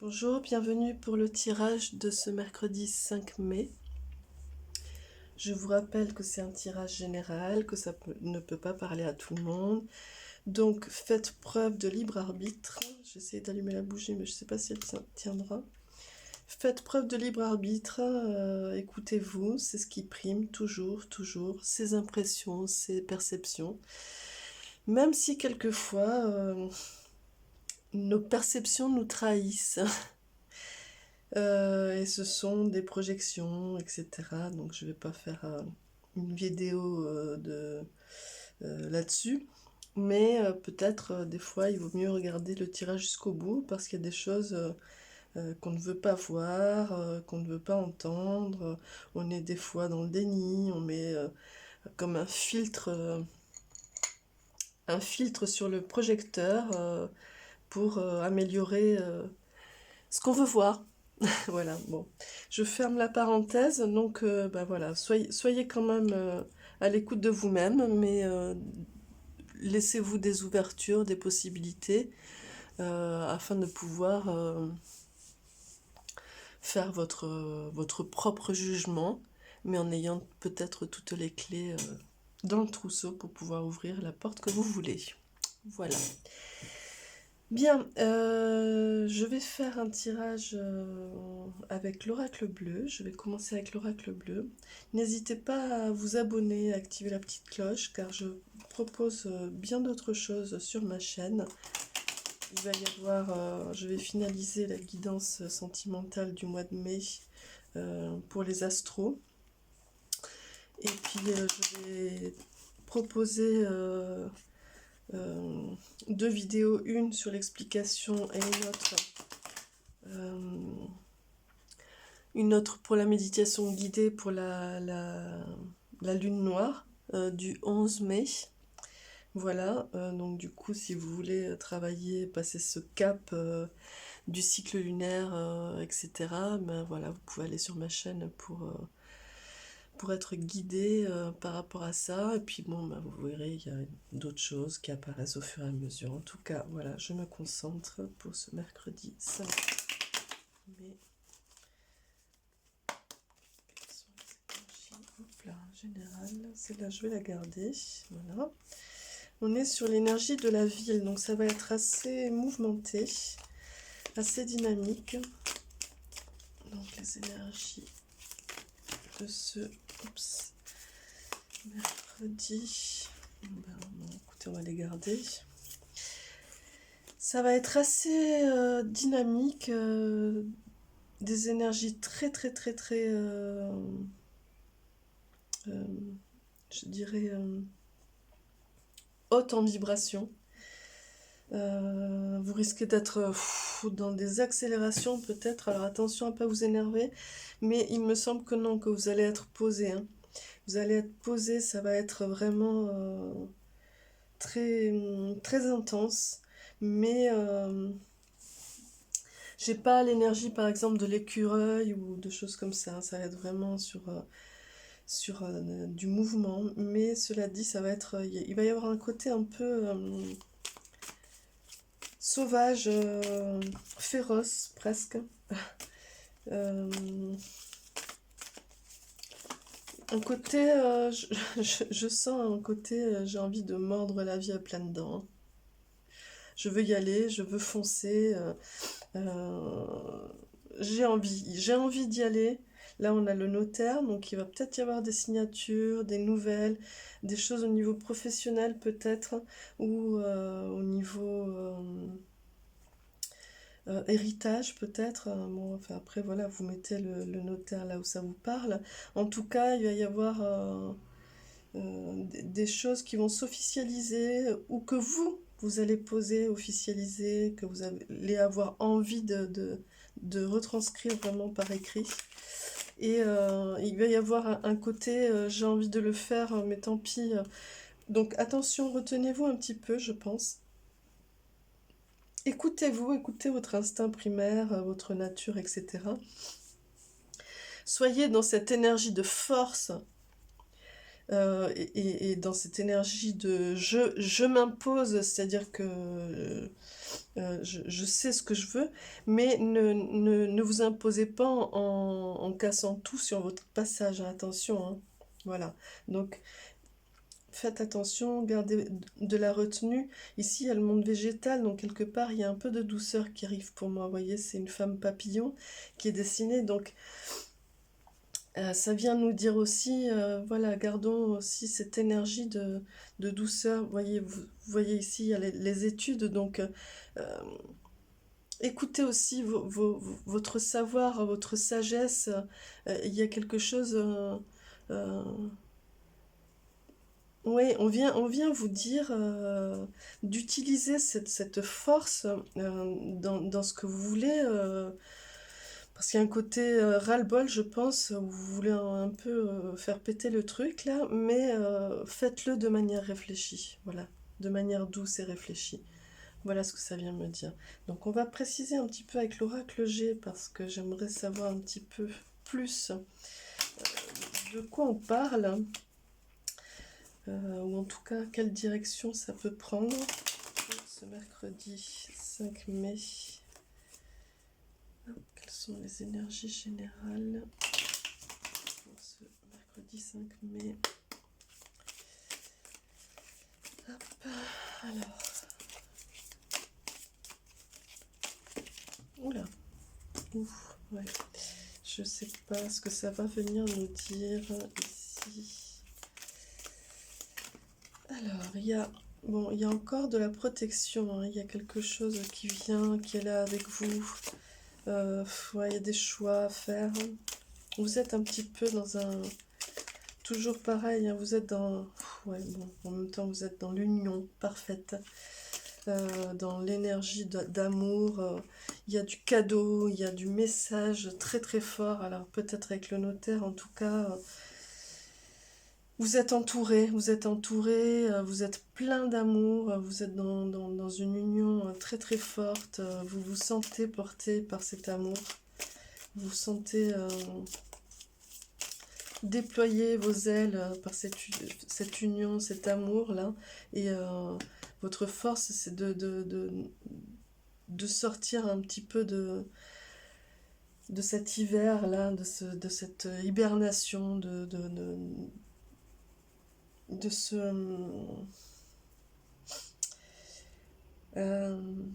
Bonjour, bienvenue pour le tirage de ce mercredi 5 mai. Je vous rappelle que c'est un tirage général, que ne peut pas parler à tout le monde. Donc faites preuve de libre arbitre. J'essaie d'allumer la bougie mais je ne sais pas si elle tiendra. Faites preuve de libre arbitre, écoutez-vous, c'est ce qui prime toujours, ces impressions, ces perceptions. Même si quelquefois nos perceptions nous trahissent. Et ce sont des projections, etc. Donc je vais pas faire une vidéo là-dessus. Mais peut-être des fois il vaut mieux regarder le tirage jusqu'au bout parce qu'il y a des choses qu'on ne veut pas voir, qu'on ne veut pas entendre. On est des fois dans le déni, on met comme un filtre sur le projecteur pour améliorer ce qu'on veut voir. Voilà, bon. Je ferme la parenthèse, donc voilà, soyez quand même à l'écoute de vous-même, mais laissez-vous des ouvertures, des possibilités, afin de pouvoir faire votre propre jugement, mais en ayant peut-être toutes les clés dans le trousseau pour pouvoir ouvrir la porte que vous voulez. Voilà. Bien, je vais faire un tirage avec l'oracle bleu. Je vais commencer avec l'oracle bleu. N'hésitez pas à vous abonner, à activer la petite cloche, car je propose bien d'autres choses sur ma chaîne. Il va y avoir, je vais finaliser la guidance sentimentale du mois de mai pour les astros. Et puis je vais proposer deux vidéos, une sur l'explication et une autre pour la méditation guidée pour la lune noire du 11 mai. Voilà, donc du coup si vous voulez travailler, passer ce cap du cycle lunaire, etc., ben voilà, vous pouvez aller sur ma chaîne pour être guidé par rapport à ça. Et puis bon, ben, vous verrez, il y a d'autres choses qui apparaissent au fur et à mesure. En tout cas, voilà, je me concentre pour ce mercredi 5 mai. Quelles sont les énergies? Hop là, générale, celle-là je vais la garder. Voilà. On est sur l'énergie de la ville, donc ça va être assez mouvementé, assez dynamique. Donc les énergies de ce mercredi, écoutez, on va les garder. Ça va être assez dynamique, des énergies très je dirais hautes en vibration. Vous risquez d'être dans des accélérations peut-être, alors attention à ne pas vous énerver, mais il me semble que non, que vous allez être posé. Hein. Vous allez être posé, ça va être vraiment très intense, mais j'ai pas l'énergie par exemple de l'écureuil ou de choses comme ça. Ça va être vraiment sur du mouvement, mais cela dit, ça va être, il va y avoir un côté un peu sauvage, féroce presque. Un côté, je sens un côté, j'ai envie de mordre la vie à pleines dents. Je veux y aller, je veux foncer. J'ai envie d'y aller. Là, on a le notaire, donc il va peut-être y avoir des signatures, des nouvelles, des choses au niveau professionnel peut-être, ou au niveau héritage peut-être. Bon, enfin, après, voilà, vous mettez le notaire là où ça vous parle. En tout cas, il va y avoir des choses qui vont s'officialiser, ou que vous allez poser, officialiser, que vous allez avoir envie de retranscrire vraiment par écrit. Et il va y avoir un côté, j'ai envie de le faire, mais tant pis. Donc attention, retenez-vous un petit peu, je pense. Écoutez-vous, écoutez votre instinct primaire, votre nature, etc. Soyez dans cette énergie de force, et dans cette énergie de je m'impose, c'est-à-dire que je sais ce que je veux, mais ne vous imposez pas en cassant tout sur votre passage, hein, attention, hein. Voilà, donc faites attention, gardez de la retenue. Ici, il y a le monde végétal, donc quelque part, il y a un peu de douceur qui arrive pour moi. Vous voyez, c'est une femme papillon qui est dessinée, donc ça vient nous dire aussi, voilà, gardons aussi cette énergie de douceur. Vous voyez ici, il y a les études, donc euh, écoutez aussi votre savoir, votre sagesse. Il y a quelque chose... euh, oui, on vient vous dire d'utiliser cette force dans ce que vous voulez, parce qu'il y a un côté ras-le-bol, je pense, où vous voulez un peu faire péter le truc là, mais faites-le de manière réfléchie, voilà, de manière douce et réfléchie. Voilà ce que ça vient me dire. Donc on va préciser un petit peu avec l'oracle G, parce que j'aimerais savoir un petit peu plus de quoi on parle. Ou en tout cas quelle direction ça peut prendre ce mercredi 5 mai. Quelles sont les énergies générales pour ce mercredi 5 mai? Hop, alors. Oula, ouf, ouais. Je sais pas ce que ça va venir nous dire ici. Alors, bon, il y a encore de la protection, hein. Il y a quelque chose qui vient, qui est là avec vous. Ouais, il y a des choix à faire. Vous êtes un petit peu dans un... Toujours pareil, hein, vous êtes dans... Ouais, bon, en même temps, vous êtes dans l'union parfaite. Dans l'énergie d'amour. Il y a du cadeau, il y a du message très très fort. Alors peut-être avec le notaire, en tout cas... Vous êtes entouré, vous êtes entouré, vous êtes plein d'amour, vous êtes dans une union très très forte, vous vous sentez porté par cet amour, vous vous sentez déployer vos ailes par cette union, cet amour-là, et votre force, c'est de sortir un petit peu de cet hiver-là, de cette hibernation, de ce... vous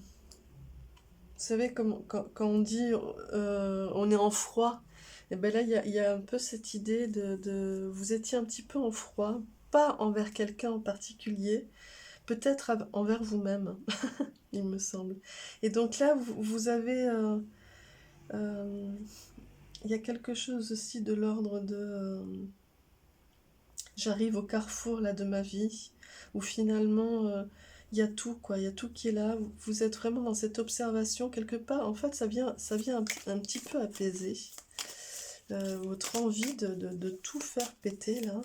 savez, quand on dit on est en froid, et ben là, il y a un peu cette idée vous étiez un petit peu en froid, pas envers quelqu'un en particulier, peut-être envers vous-même, il me semble. Et donc là, vous avez... il y a quelque chose aussi de l'ordre de... j'arrive au carrefour là de ma vie, où finalement il y a tout quoi, il y a tout qui est là. Vous êtes vraiment dans cette observation quelque part. En fait, ça vient un petit peu apaiser votre envie de tout faire péter là.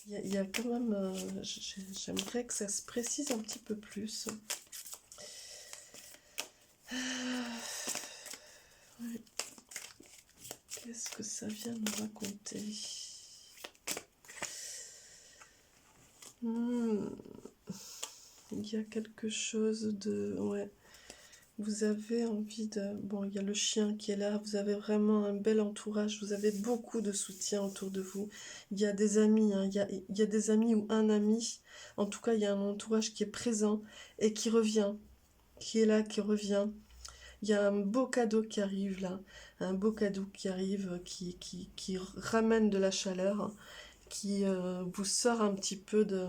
Il y a quand même, j'aimerais que ça se précise un petit peu plus. Ouais. Qu'est-ce que ça vient nous raconter? Il y a quelque chose de... Ouais. Vous avez envie de... Bon, il y a le chien qui est là. Vous avez vraiment un bel entourage. Vous avez beaucoup de soutien autour de vous. Il y a des amis, hein. Il y a des amis ou un ami. En tout cas, il y a un entourage qui est présent et qui revient. Qui est là, qui revient. Il y a un beau cadeau qui arrive là. Un beau cadeau qui arrive, qui ramène de la chaleur, qui vous sort un petit peu de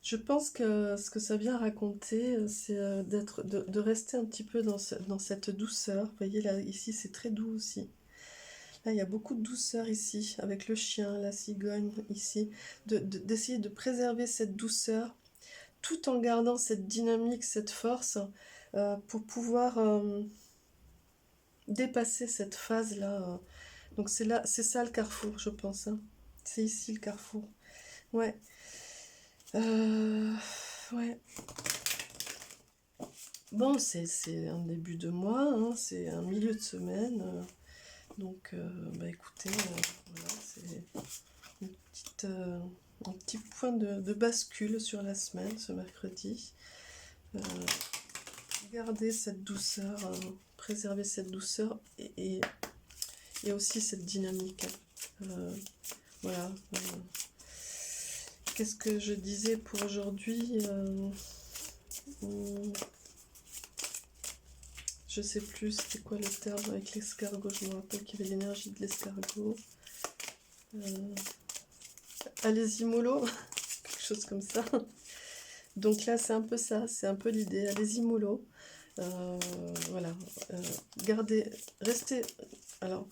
je pense que ce que ça vient raconter, c'est de rester un petit peu dans cette douceur. Vous voyez là, ici, c'est très doux aussi. Là, il y a beaucoup de douceur ici, avec le chien, la cigogne ici. D'essayer de préserver cette douceur, tout en gardant cette dynamique, cette force, pour pouvoir dépasser cette phase-là. Donc c'est ça le carrefour, je pense, hein. C'est ici le carrefour. Ouais. Ouais. Bon, c'est un début de mois, hein, c'est un milieu de semaine. Donc, bah écoutez, voilà, c'est une un petit point de bascule sur la semaine, ce mercredi. Garder cette douceur, préserver cette douceur et aussi cette dynamique. Voilà. Qu'est-ce que je disais pour aujourd'hui? Je sais plus c'était quoi le terme avec l'escargot. Je me rappelle qu'il y avait l'énergie de l'escargot. Allez-y mollo, quelque chose comme ça. Donc là c'est un peu ça, c'est un peu l'idée. Allez-y mollo. Voilà. Gardez, restez. Alors,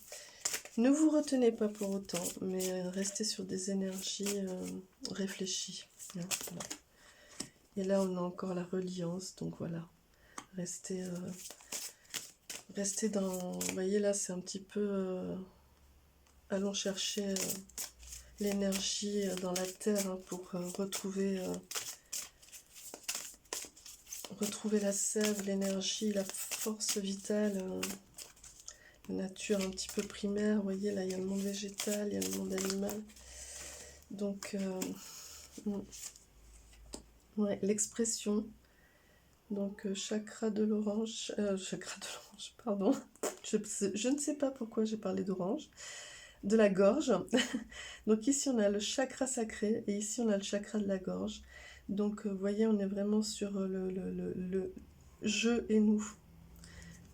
ne vous retenez pas pour autant, mais restez sur des énergies réfléchies. Voilà. Et là on a encore la reliance, donc voilà. Restez dans... Vous voyez là, c'est un petit peu... allons chercher l'énergie dans la terre hein, pour retrouver la sève, l'énergie, la force vitale, la nature un petit peu primaire. Vous voyez là, il y a le monde végétal, il y a le monde animal. Donc, ouais, l'expression. Donc, chakra de l'orange, pardon. Je ne sais pas pourquoi j'ai parlé d'orange. De la gorge. Donc ici on a le chakra sacré et ici on a le chakra de la gorge. Donc vous voyez on est vraiment sur le je et nous,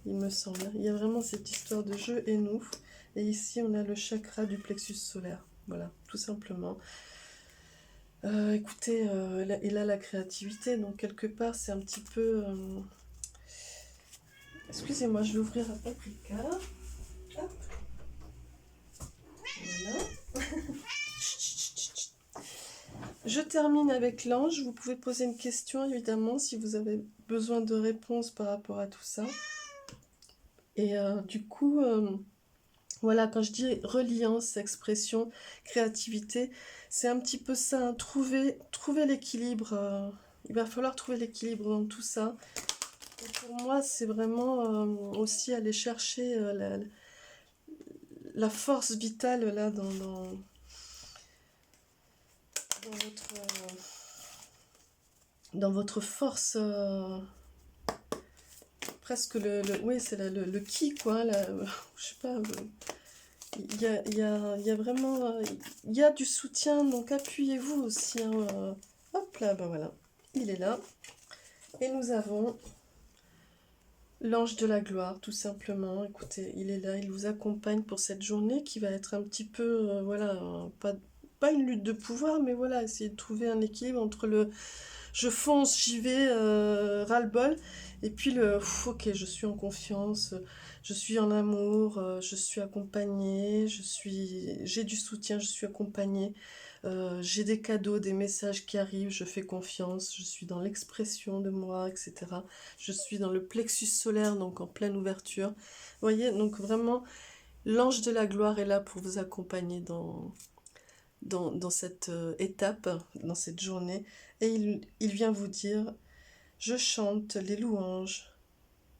il me semble. Il y a vraiment cette histoire de je et nous. Et ici on a le chakra du plexus solaire. Voilà, tout simplement. Écoutez, et là la créativité, donc quelque part c'est un petit peu... Excusez-moi, je vais ouvrir un paprika. Hop. Voilà. Je termine avec l'ange. Vous pouvez poser une question, évidemment, si vous avez besoin de réponses par rapport à tout ça. Et du coup, voilà, quand je dis reliance, expression, créativité, c'est un petit peu ça, hein, trouver l'équilibre. Il va falloir trouver l'équilibre dans tout ça. Et pour moi, c'est vraiment aussi aller chercher la force vitale là dans votre force, presque oui, c'est le ki, quoi, je sais pas, il y a vraiment, il y a du soutien, donc appuyez-vous aussi, hein, hop là, ben voilà, il est là, et nous avons l'ange de la gloire, tout simplement. Écoutez, il est là, il vous accompagne pour cette journée qui va être un petit peu, voilà, pas une lutte de pouvoir, mais voilà, essayer de trouver un équilibre entre le je fonce, j'y vais, ras-le-bol. Et puis ok, je suis en confiance, je suis en amour, je suis accompagnée, j'ai du soutien, je suis accompagnée, j'ai des cadeaux, des messages qui arrivent, je fais confiance, je suis dans l'expression de moi, etc. Je suis dans le plexus solaire, donc en pleine ouverture. Vous voyez, donc vraiment, l'ange de la gloire est là pour vous accompagner dans cette étape, dans cette journée, et il vient vous dire, je chante les louanges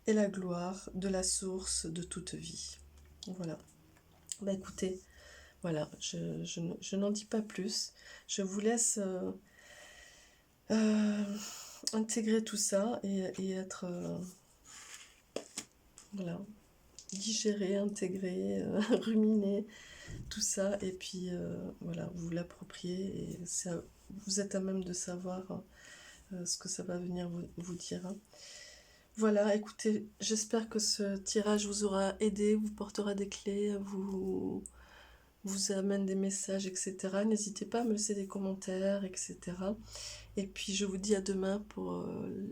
et la gloire de la source de toute vie. Voilà. Bah écoutez, voilà, je n'en dis pas plus. Je vous laisse intégrer tout ça et être, voilà, digérer, intégrer, ruminer tout ça, et puis voilà, vous l'appropriez, et ça, vous êtes à même de savoir ce que ça va venir vous dire. Hein. Voilà, écoutez, j'espère que ce tirage vous aura aidé, vous portera des clés, vous amène des messages, etc. N'hésitez pas à me laisser des commentaires, etc. Et puis je vous dis à demain pour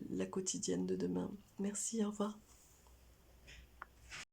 la quotidienne de demain. Merci, au revoir.